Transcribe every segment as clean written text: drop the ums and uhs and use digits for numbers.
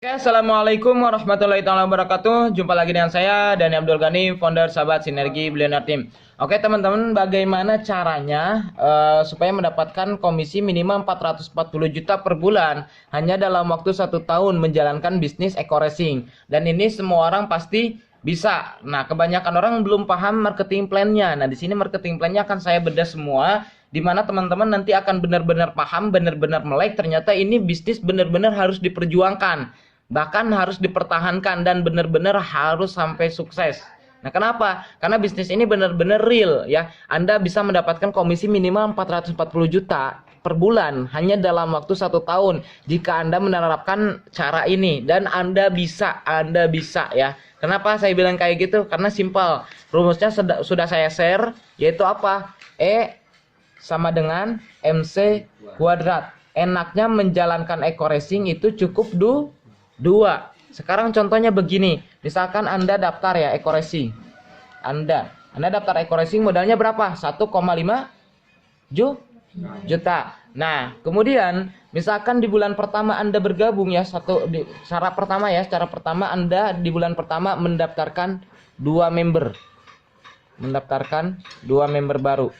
Oke, Assalamualaikum warahmatullahi wabarakatuh. Jumpa lagi dengan saya, Dani Abdul Ghani, founder Sahabat Sinergi Billionaire Team. Oke teman-teman, bagaimana caranya supaya mendapatkan komisi minimal 440 juta per bulan hanya dalam waktu 1 tahun menjalankan bisnis eco racing. Dan ini semua orang pasti bisa. Nah, kebanyakan orang belum paham marketing plan-nya. Nah, di sini marketing plan-nya akan saya bedah semua, di mana teman-teman nanti akan benar-benar paham, benar-benar melek. Ternyata ini bisnis benar-benar harus diperjuangkan, bahkan harus dipertahankan dan benar-benar harus sampai sukses. Nah, kenapa? Karena bisnis ini benar-benar real ya. Anda bisa mendapatkan komisi minimal 440 juta per bulan hanya dalam waktu 1 tahun jika Anda menerapkan cara ini, dan Anda bisa ya. Kenapa saya bilang kayak gitu? Karena simpel. Rumusnya sudah saya share, yaitu apa? E sama dengan MC kuadrat. Enaknya menjalankan eco racing itu cukup 2. Sekarang contohnya begini, misalkan Anda daftar ya eco racing. Anda daftar eco racing, modalnya berapa? 1,5 juta. Nah, kemudian misalkan di bulan pertama Anda bergabung ya, cara pertama Anda di bulan pertama mendaftarkan 2 member. Mendaftarkan 2 member baru.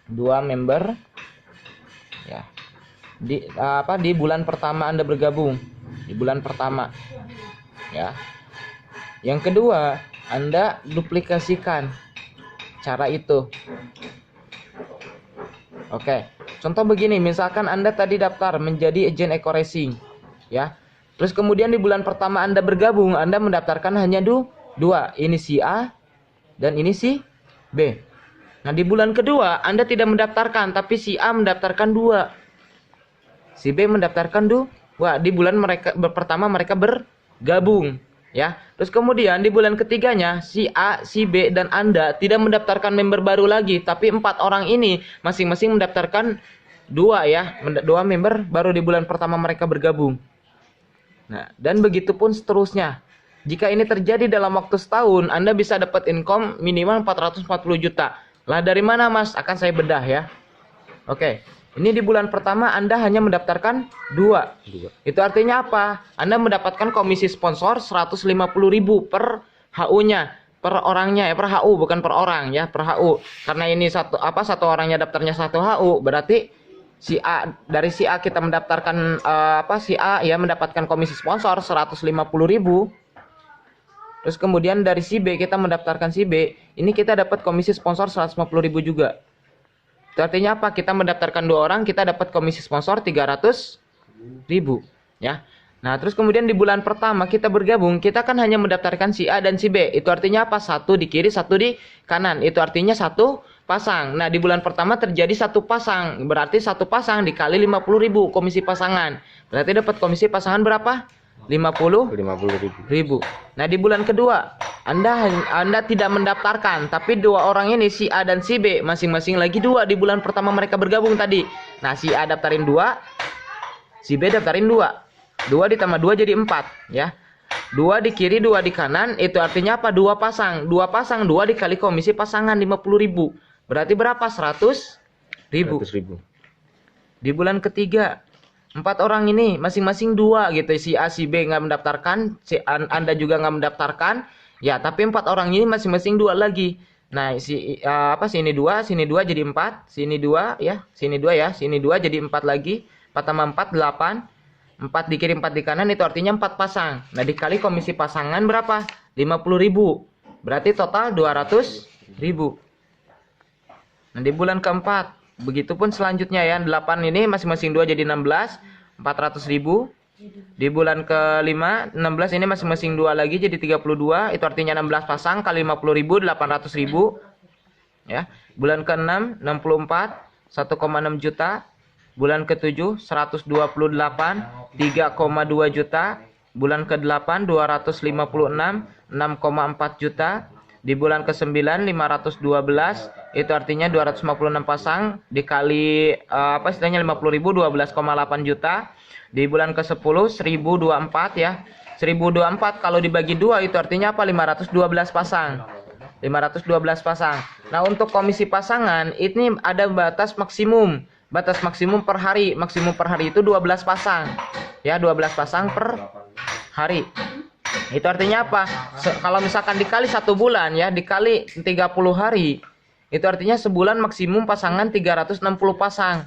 2 member ya. Di bulan pertama Anda bergabung. Di bulan pertama ya. Yang kedua, Anda duplikasikan cara itu. Oke, contoh begini, misalkan Anda tadi daftar menjadi agen eco racing ya. Terus kemudian di bulan pertama Anda bergabung, Anda mendaftarkan hanya 2. Ini si A dan ini si B. Nah, di bulan kedua Anda tidak mendaftarkan, tapi si A mendaftarkan 2, si B mendaftarkan 2. Di bulan pertama mereka bergabung ya. Terus kemudian di bulan ketiganya si A, si B dan Anda tidak mendaftarkan member baru lagi, tapi 4 orang ini masing-masing mendaftarkan 2 ya, 2 member baru di bulan pertama mereka bergabung. Nah, dan begitu pun seterusnya. Jika ini terjadi dalam waktu setahun, Anda bisa dapat income minimal 440 juta. Lah dari mana, Mas? Akan saya bedah ya. Oke. Ini di bulan pertama Anda hanya mendaftarkan 2. Itu artinya apa? Anda mendapatkan komisi sponsor 150.000 per HU-nya, per orangnya ya, per HU bukan per orang ya, per HU. Karena ini satu orangnya daftarnya 1 HU, berarti si A, dari si A kita mendaftarkan si A ya mendapatkan komisi sponsor 150.000. Terus kemudian dari si B kita mendaftarkan si B, ini kita dapat komisi sponsor 150.000 juga. Itu artinya apa? Kita mendaftarkan 2 orang, kita dapat komisi sponsor 300.000 ya. Nah, terus kemudian di bulan pertama kita bergabung, kita kan hanya mendaftarkan si A dan si B. Itu artinya apa? 1 di kiri, 1 di kanan. Itu artinya 1 pasang. Nah, di bulan pertama terjadi 1 pasang. Berarti 1 pasang dikali 50.000 komisi pasangan. Berarti dapat komisi pasangan berapa? 50.000. Nah, di bulan kedua Anda tidak mendaftarkan, tapi 2 orang ini si A dan si B masing-masing lagi 2 di bulan pertama mereka bergabung tadi. Nah, si A daftarin 2, si B daftarin 2. 2 ditambah 2 jadi 4 ya. 2 di kiri, 2 di kanan, itu artinya apa? 2 pasang. 2 pasang 2 dikali komisi pasangan 50.000. Berarti berapa? 100.000. Di bulan ketiga 4 orang ini masing-masing 2 gitu. Si A, si B nggak mendaftarkan, Anda juga nggak mendaftarkan. Ya, tapi 4 orang ini masing-masing 2 lagi. Nah, sini 2 jadi 4, sini 2 ya, sini 2 ya, sini 2 jadi 4 lagi. 4 tambah 4 8. 4 di kiri, 4 di kanan, itu artinya 4 pasang. Nah, dikali komisi pasangan berapa? 50.000. Berarti total 200.000. Nah, di bulan keempat begitupun selanjutnya ya, 8 ini masing-masing 2 jadi 16, 400.000. Di bulan kelima 16 ini masing-masing 2 lagi jadi 32, itu artinya 16 pasang kali 50.000 800.000 ya. Bulan ke-6 64 1,6 juta. Bulan ke-7 128 3,2 juta. Bulan ke-8 256 6,4 juta. Di bulan ke-9 512, itu artinya 256 pasang dikali istilahnya 50.000 12,8 juta. Di bulan ke-10 1024 ya. 1024 kalau dibagi 2 itu artinya apa? 512 pasang. 512 pasang. Nah, untuk komisi pasangan ini ada batas maksimum. Batas maksimum per hari. Maksimum per hari itu 12 pasang. Ya, 12 pasang per hari. Itu artinya apa? Kalau misalkan dikali 1 bulan ya, dikali 30 hari, itu artinya sebulan maksimum pasangan 360 pasang.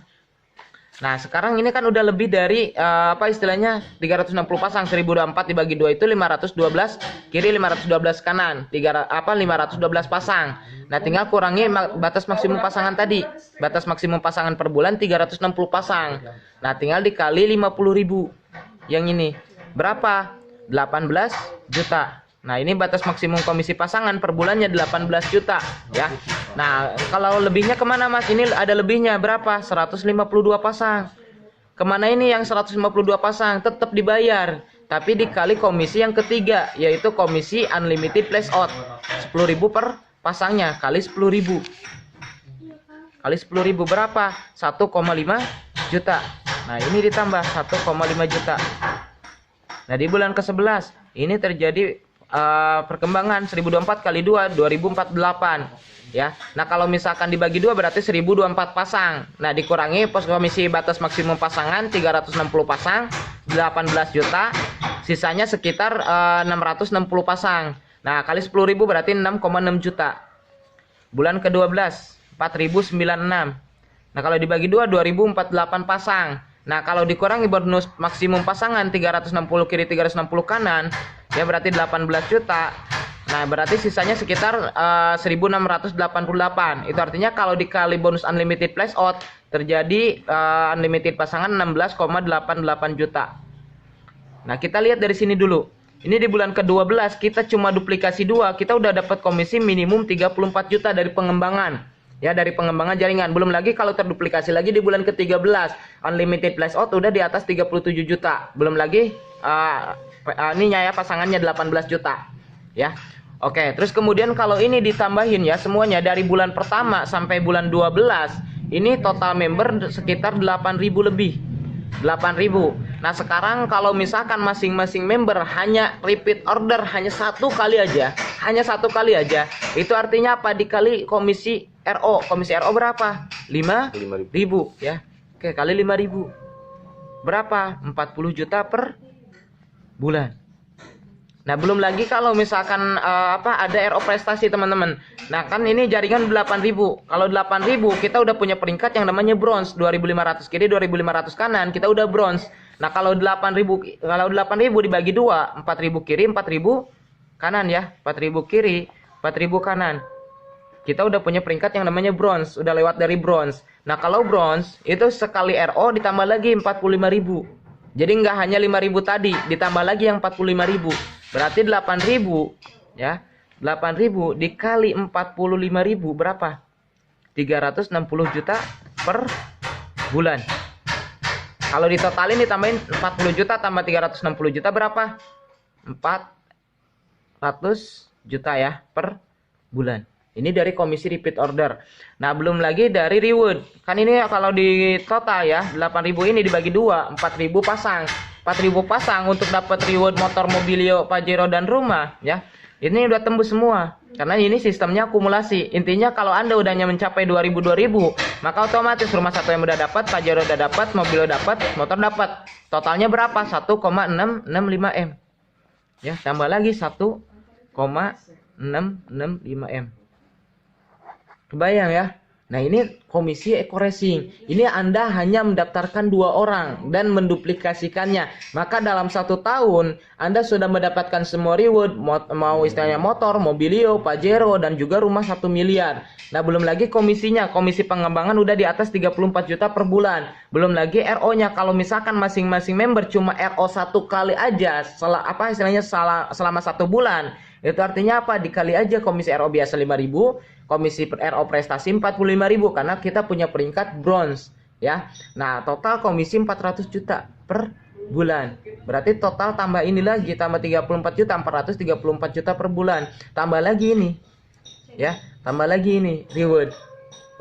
Nah, sekarang ini kan udah lebih dari apa istilahnya 360 pasang. 1024 dibagi 2 itu 512 kiri, 512 kanan. 512 pasang. Nah, tinggal kurangi batas maksimum pasangan tadi. Batas maksimum pasangan per bulan 360 pasang. Nah, tinggal dikali 50.000. Yang ini berapa? 18 juta. Nah, ini batas maksimum komisi pasangan per bulannya 18 juta ya. Nah, kalau lebihnya kemana Mas? Ini ada lebihnya berapa? 152 pasang. Kemana ini yang 152 pasang? Tetap dibayar, tapi dikali komisi yang ketiga, yaitu komisi unlimited place out. 10.000 per pasangnya kali 10.000. Kali 10.000 berapa? 1,5 juta. Nah, ini ditambah 1,5 juta. Nah, di bulan ke-11 ini terjadi perkembangan 1024 kali 2 2048 ya. Nah, kalau misalkan dibagi 2 berarti 1024 pasang. Nah, dikurangi pos komisi batas maksimum pasangan 360 pasang 18 juta, sisanya sekitar 660 pasang. Nah, kali 10.000 berarti 6,6 juta. Bulan ke-12 4.096. Nah, kalau dibagi 2 2048 pasang. Nah, kalau dikurangi bonus maksimum pasangan 360 kiri 360 kanan ya berarti 18 juta. Nah, berarti sisanya sekitar 1688. Itu artinya kalau dikali bonus unlimited place out terjadi unlimited pasangan 16,88 juta. Nah, kita lihat dari sini dulu. Ini di bulan ke-12 kita cuma duplikasi 2, kita udah dapat komisi minimum 34 juta dari pengembangan. Ya, dari pengembangan jaringan. Belum lagi kalau terduplikasi lagi di bulan ke-13 unlimited place out udah di atas 37 juta. Belum lagi ininya ya pasangannya 18 juta ya. Oke, terus kemudian kalau ini ditambahin ya semuanya dari bulan pertama sampai bulan 12 ini total member sekitar 8.000 lebih. 8.000. Nah, sekarang kalau misalkan masing-masing member hanya repeat order hanya satu kali aja, itu artinya apa? Dikali komisi RO. Komisi RO berapa? 5.000 ya. Oke, kali 5.000. Berapa? 40 juta per bulan. Nah, belum lagi kalau misalkan ada RO prestasi, teman-teman. Nah, kan ini jaringan 8.000. Kalau 8.000 kita udah punya peringkat yang namanya bronze, 2.500 kiri, 2.500 kanan, kita udah bronze. Nah, kalau 8.000 dibagi 2, 4.000 kiri, 4.000 kanan ya. 4.000 kiri, 4.000 kanan. Kita udah punya peringkat yang namanya bronze, udah lewat dari bronze. Nah, kalau bronze itu sekali RO ditambah lagi 45.000. Jadi nggak hanya 5.000 tadi, ditambah lagi yang 45.000. Berarti 8.000 ya. 8.000 dikali 45.000 berapa? 360 juta per bulan. Kalau ditotalin ditambahin 40 juta tambah 360 juta berapa? 400 juta ya per bulan. Ini dari komisi repeat order. Nah, belum lagi dari reward. Kan ini kalau di total ya, 8.000 ini dibagi 2, 4.000 pasang. 4.000 pasang untuk dapat reward motor, mobilio, Pajero dan rumah ya. Ini udah tembus semua. Karena ini sistemnya akumulasi. Intinya kalau Anda udahnya mencapai 2.000, maka otomatis rumah satu yang udah dapat, Pajero udah dapat, mobilio dapat, motor dapat. Totalnya berapa? 1,665 M. Ya, tambah lagi 1,665 M. Kebayang ya? Nah, ini komisi eco racing. Ini Anda hanya mendaftarkan 2 orang dan menduplikasikannya. Maka dalam 1 tahun Anda sudah mendapatkan semua reward, mau istilahnya motor, mobilio, Pajero dan juga rumah 1 miliar. Nah, belum lagi komisinya. Komisi pengembangan udah di atas 34 juta per bulan. Belum lagi RO-nya. Kalau misalkan masing-masing member cuma RO 1 kali aja selama 1 bulan, itu artinya apa? Dikali aja komisi RO biasa 5.000, komisi RO prestasi 45.000 karena kita punya peringkat bronze ya. Nah, total komisi 400 juta per bulan. Berarti total tambah ini lagi, tambah 34 juta, 434 juta per bulan. Tambah lagi ini. Ya, tambah lagi ini reward.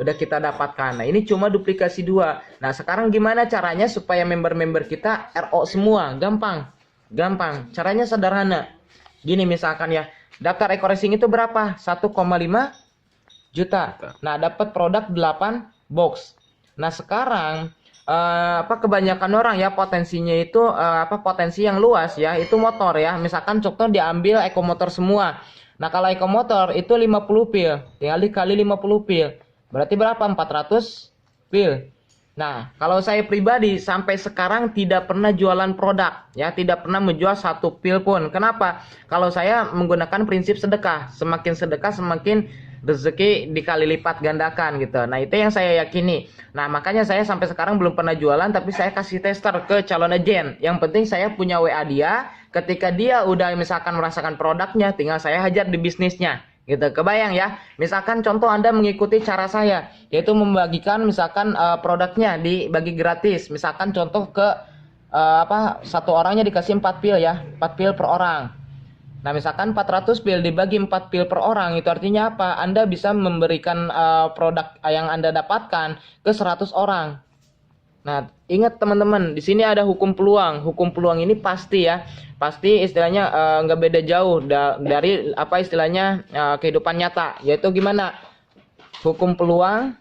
Udah kita dapatkan. Nah, ini cuma duplikasi 2. Nah, sekarang gimana caranya supaya member-member kita RO semua? Gampang. Caranya sederhana. Gini misalkan ya, daftar eco racing itu berapa? 1,5 juta. Nah, dapat produk 8 box. Nah, sekarang kebanyakan orang ya potensinya itu potensi yang luas ya, itu motor ya. Misalkan contoh diambil ekomotor semua. Nah, kalau ekomotor itu 50 pil, tinggal dikali 50 pil. Berarti berapa? 400 pil. Nah, kalau saya pribadi sampai sekarang tidak pernah jualan produk, ya, tidak pernah menjual satu pil pun. Kenapa? Kalau saya menggunakan prinsip sedekah, semakin sedekah semakin rezeki dikali lipat gandakan gitu. Nah, itu yang saya yakini. Nah, makanya saya sampai sekarang belum pernah jualan, tapi saya kasih tester ke calon agen. Yang penting saya punya WA dia, ketika dia udah misalkan merasakan produknya, tinggal saya hajar di bisnisnya. Gitu, kebayang ya. Misalkan contoh Anda mengikuti cara saya, yaitu membagikan misalkan produknya dibagi gratis. Misalkan contoh ke satu orangnya dikasih 4 pil ya, 4 pil per orang. Nah, misalkan 400 pil dibagi 4 pil per orang, itu artinya apa? Anda bisa memberikan produk yang Anda dapatkan ke 100 orang. Nah, ingat teman-teman, di sini ada hukum peluang. Hukum peluang ini pasti ya, pasti istilahnya nggak beda jauh dari istilahnya kehidupan nyata. Yaitu gimana? Hukum peluang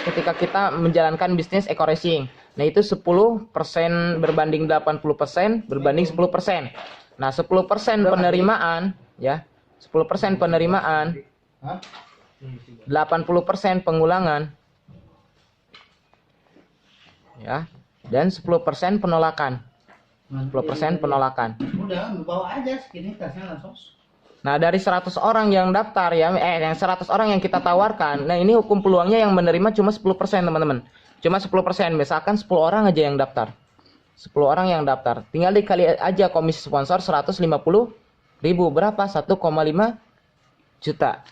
ketika kita menjalankan bisnis eco racing. Nah, itu 10% berbanding 80% berbanding 10%. Nah, 10% penerimaan ya, 10% penerimaan, 80% pengulangan. Ya, dan 10% penolakan. 10% penolakan. Udah, bawa aja segini tasnya langsung. Nah, dari 100 orang yang daftar ya, yang 100 orang yang kita tawarkan. Nah, ini hukum peluangnya yang menerima cuma 10%, teman-teman. Cuma 10%. Misalkan 10 orang aja yang daftar. 10 orang yang daftar. Tinggal dikali aja komisi sponsor 150.000. Berapa? 1,5 juta.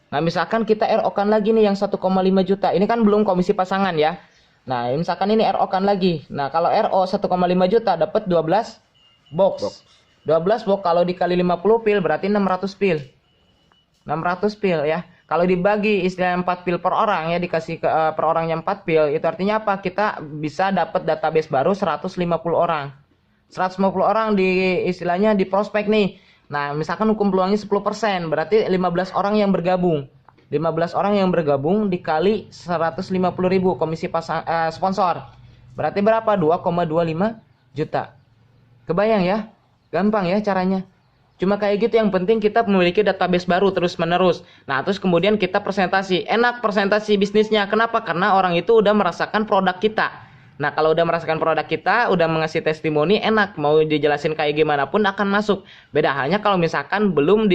Nah, misalkan kita RO-kan lagi nih yang 1,5 juta. Ini kan belum komisi pasangan ya. Nah, misalkan ini RO kan lagi. Nah, kalau RO 1,5 juta dapat 12 box. 12 box kalau dikali 50 pil berarti 600 pil. 600 pil ya. Kalau dibagi istilah 4 pil per orang ya, dikasih per orangnya 4 pil, itu artinya apa? Kita bisa dapat database baru 150 orang. 150 orang di istilahnya di prospek nih. Nah, misalkan hukum peluangnya 10%, berarti 15 orang yang bergabung. 15 orang yang bergabung dikali 150.000 komisi sponsor. Berarti berapa? 2,25 juta. Kebayang ya? Gampang ya caranya. Cuma kayak gitu, yang penting kita memiliki database baru terus-menerus. Nah, terus kemudian kita presentasi. Enak presentasi bisnisnya. Kenapa? Karena orang itu udah merasakan produk kita. Nah, kalau udah merasakan produk kita, udah mengasih testimoni, enak. Mau dijelasin kayak gimana pun akan masuk. Beda halnya kalau misalkan belum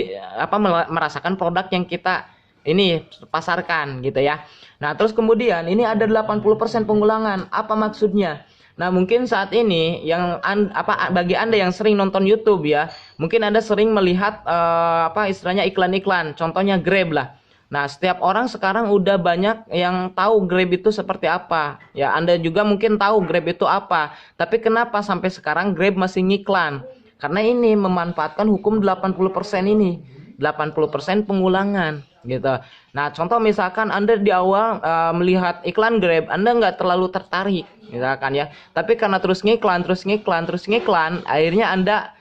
merasakan produk yang kita ini pasarkan gitu ya. Nah, terus kemudian ini ada 80% pengulangan. Apa maksudnya? Nah, mungkin saat ini yang bagi Anda yang sering nonton YouTube ya, mungkin Anda sering melihat istilahnya iklan-iklan, contohnya Grab lah. Nah, setiap orang sekarang udah banyak yang tahu Grab itu seperti apa. Ya, Anda juga mungkin tahu Grab itu apa. Tapi kenapa sampai sekarang Grab masih ngiklan? Karena ini memanfaatkan hukum 80% ini. 80% pengulangan gitu. Nah, contoh misalkan Anda di awal melihat iklan Grab, Anda nggak terlalu tertarik misalkan ya. Tapi karena terus ngiklan, akhirnya Anda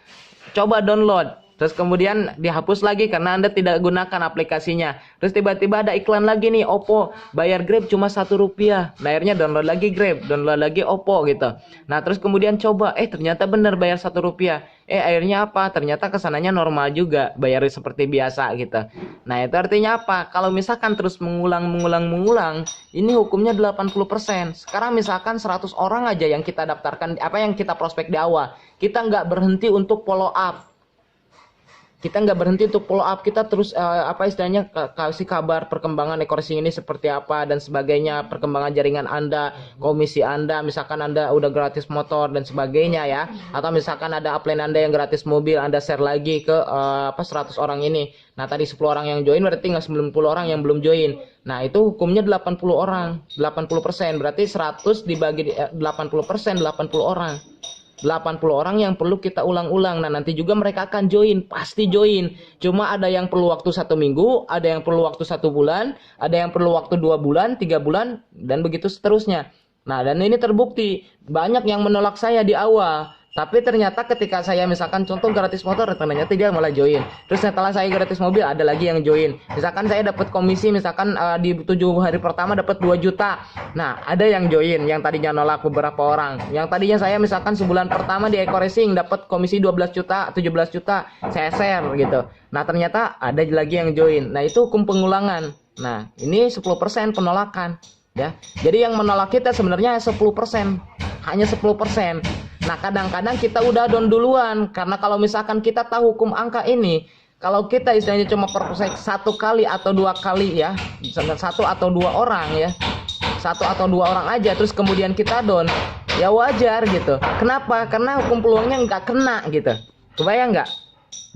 coba download. Terus kemudian dihapus lagi karena Anda tidak gunakan aplikasinya. Terus tiba-tiba ada iklan lagi nih, Oppo bayar Grab cuma Rp1. Nah, akhirnya download lagi Grab, download lagi Oppo gitu. Nah, terus kemudian coba, ternyata benar bayar Rp1. Akhirnya apa? Ternyata kesananya normal juga, bayar seperti biasa gitu. Nah, itu artinya apa? Kalau misalkan terus mengulang, ini hukumnya 80%. Sekarang misalkan 100 orang aja yang kita daftarkan, yang kita prospek di awal. Kita nggak berhenti untuk follow up. Kita nggak berhenti untuk follow up, kita terus istilahnya kasih kabar perkembangan eco racing ini seperti apa dan sebagainya, perkembangan jaringan Anda, komisi Anda, misalkan Anda udah gratis motor dan sebagainya ya, atau misalkan ada upline Anda yang gratis mobil, Anda share lagi ke 100 orang ini. Nah, tadi 10 orang yang join berarti tinggal 90 orang yang belum join. Nah, itu hukumnya 80 orang, 80%, berarti 100 dibagi 80%, 80 orang. 80 orang yang perlu kita ulang-ulang. Nah, nanti juga mereka akan join, pasti join. Cuma ada yang perlu waktu 1 minggu, ada yang perlu waktu 1 bulan, ada yang perlu waktu 2 bulan, 3 bulan, dan begitu seterusnya. Nah, dan ini terbukti banyak yang menolak saya di awal. Tapi ternyata ketika saya misalkan contoh gratis motor, ternyata dia malah join. Terus setelah saya gratis mobil ada lagi yang join. Misalkan saya dapat komisi misalkan di 7 hari pertama dapat 2 juta. Nah, ada yang join yang tadinya nolak beberapa orang. Yang tadinya saya misalkan sebulan pertama di Eko Racing dapat komisi 12 juta, 17 juta, saya share gitu. Nah, ternyata ada lagi yang join. Nah, itu hukum pengulangan. Nah, ini 10% penolakan ya. Jadi yang menolak kita sebenarnya 10%. Hanya 10%. Nah, kadang-kadang kita udah down duluan karena kalau misalkan kita tahu hukum angka ini, kalau kita istilahnya cuma per satu kali atau 2 kali ya, misalkan 1 atau 2 orang ya, 1 atau 2 orang aja, terus kemudian kita down, ya wajar gitu. Kenapa? Karena hukum peluangnya nggak kena gitu. Kebayang nggak?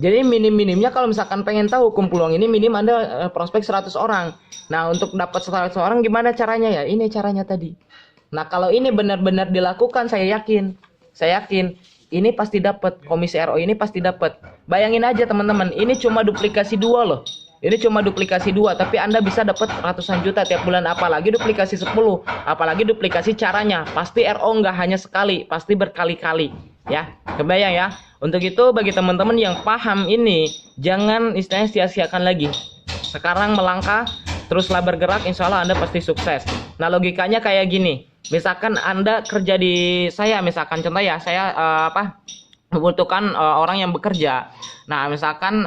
Jadi minim-minimnya kalau misalkan pengen tahu hukum peluang ini, minim Anda prospek 100 orang. Nah, untuk dapat 100 orang gimana caranya ya? Ini caranya tadi. Nah, kalau ini benar-benar dilakukan, saya yakin ini pasti dapat komisi RO, ini pasti dapat. Bayangin aja teman-teman, ini cuma duplikasi 2 loh. Ini cuma duplikasi 2, tapi Anda bisa dapat ratusan juta tiap bulan, apalagi duplikasi 10, apalagi duplikasi caranya. Pasti RO nggak hanya sekali, pasti berkali-kali. Ya, kebayang ya. Untuk itu bagi teman-teman yang paham ini, jangan istilahnya sia-siakan lagi. Sekarang melangkah, teruslah bergerak, insya Allah Anda pasti sukses. Nah, logikanya kayak gini. Misalkan Anda kerja di saya, misalkan contoh ya, saya membutuhkan orang yang bekerja. Nah, misalkan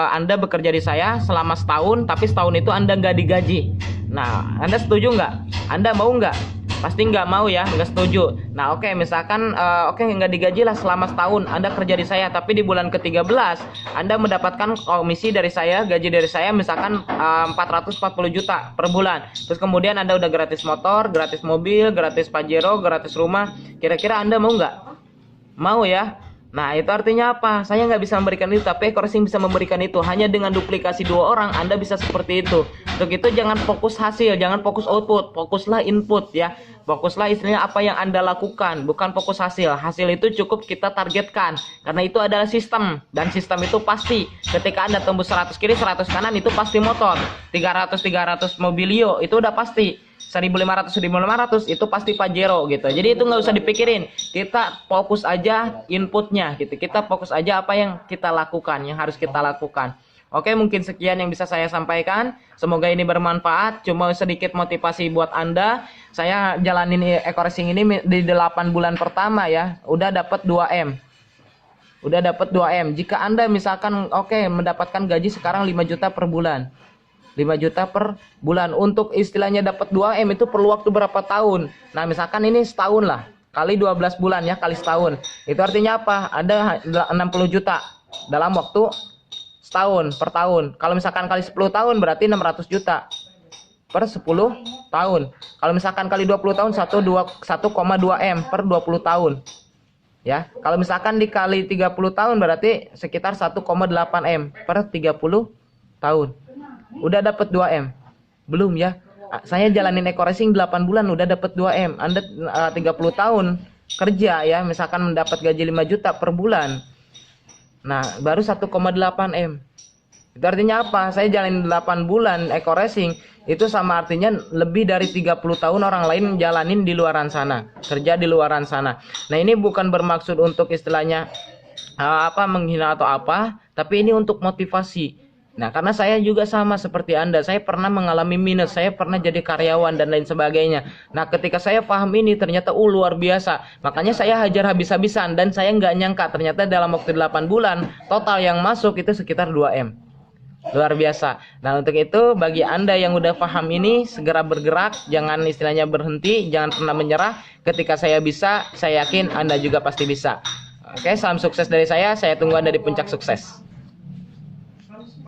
Anda bekerja di saya selama setahun, tapi setahun itu Anda nggak digaji. Nah, Anda setuju nggak? Anda mau nggak? Pasti nggak mau ya, nggak setuju. Nah, oke, misalkan nggak digaji lah selama setahun Anda kerja di saya, tapi di bulan ke-13 Anda mendapatkan komisi dari saya, gaji dari saya misalkan 440 juta per bulan. Terus kemudian Anda udah gratis motor, gratis mobil, gratis Pajero, gratis rumah. Kira-kira Anda mau nggak? Mau ya? Nah, itu artinya apa? Saya nggak bisa memberikan itu, tapi Eko Racing bisa memberikan itu. Hanya dengan duplikasi 2 orang, Anda bisa seperti itu. Untuk itu jangan fokus hasil, jangan fokus output, fokuslah input ya. Fokuslah istilahnya apa yang Anda lakukan, bukan fokus hasil. Hasil itu cukup kita targetkan, karena itu adalah sistem. Dan sistem itu pasti, ketika Anda tembus 100 kiri, 100 kanan, itu pasti motor. 300 mobilio, itu udah pasti. 1.500 itu pasti Pajero gitu. Jadi itu nggak usah dipikirin. Kita fokus aja inputnya gitu. Kita fokus aja apa yang kita lakukan, yang harus kita lakukan. Oke, mungkin sekian yang bisa saya sampaikan. Semoga ini bermanfaat. Cuma sedikit motivasi buat Anda. Saya jalanin Eko Racing ini di 8 bulan pertama ya. Udah dapat 2M. Udah dapat 2M. Jika Anda misalkan mendapatkan gaji sekarang 5 juta per bulan. 5 juta per bulan. Untuk istilahnya dapat 2M itu perlu waktu berapa tahun? Nah, misalkan ini setahun lah. Kali 12 bulan ya, kali setahun. Itu artinya apa? Ada 60 juta dalam waktu setahun per tahun. Kalau misalkan kali 10 tahun berarti 600 juta per 10 tahun. Kalau misalkan kali 20 tahun 1,2M per 20 tahun. Ya, kalau misalkan dikali 30 tahun berarti sekitar 1,8M per 30 tahun. Udah dapat 2M? Belum ya. Saya jalanin Eko Racing 8 bulan udah dapat 2M. Anda 30 tahun kerja ya, misalkan mendapat gaji 5 juta per bulan. Nah, baru 1,8M. Itu artinya apa? Saya jalanin 8 bulan Eko Racing, itu sama artinya lebih dari 30 tahun orang lain jalanin di luaran sana, kerja di luaran sana. Nah, ini bukan bermaksud untuk istilahnya menghina atau apa, tapi ini untuk motivasi. Nah, karena saya juga sama seperti Anda, saya pernah mengalami minus, saya pernah jadi karyawan dan lain sebagainya. Nah, ketika saya paham ini ternyata luar biasa. Makanya saya hajar habis-habisan dan saya nggak nyangka ternyata dalam waktu 8 bulan total yang masuk itu sekitar 2M. Luar biasa. Nah, untuk itu bagi Anda yang udah paham ini, segera bergerak, jangan istilahnya berhenti, jangan pernah menyerah. Ketika saya bisa, saya yakin Anda juga pasti bisa. Oke, salam sukses dari saya tunggu Anda di puncak sukses.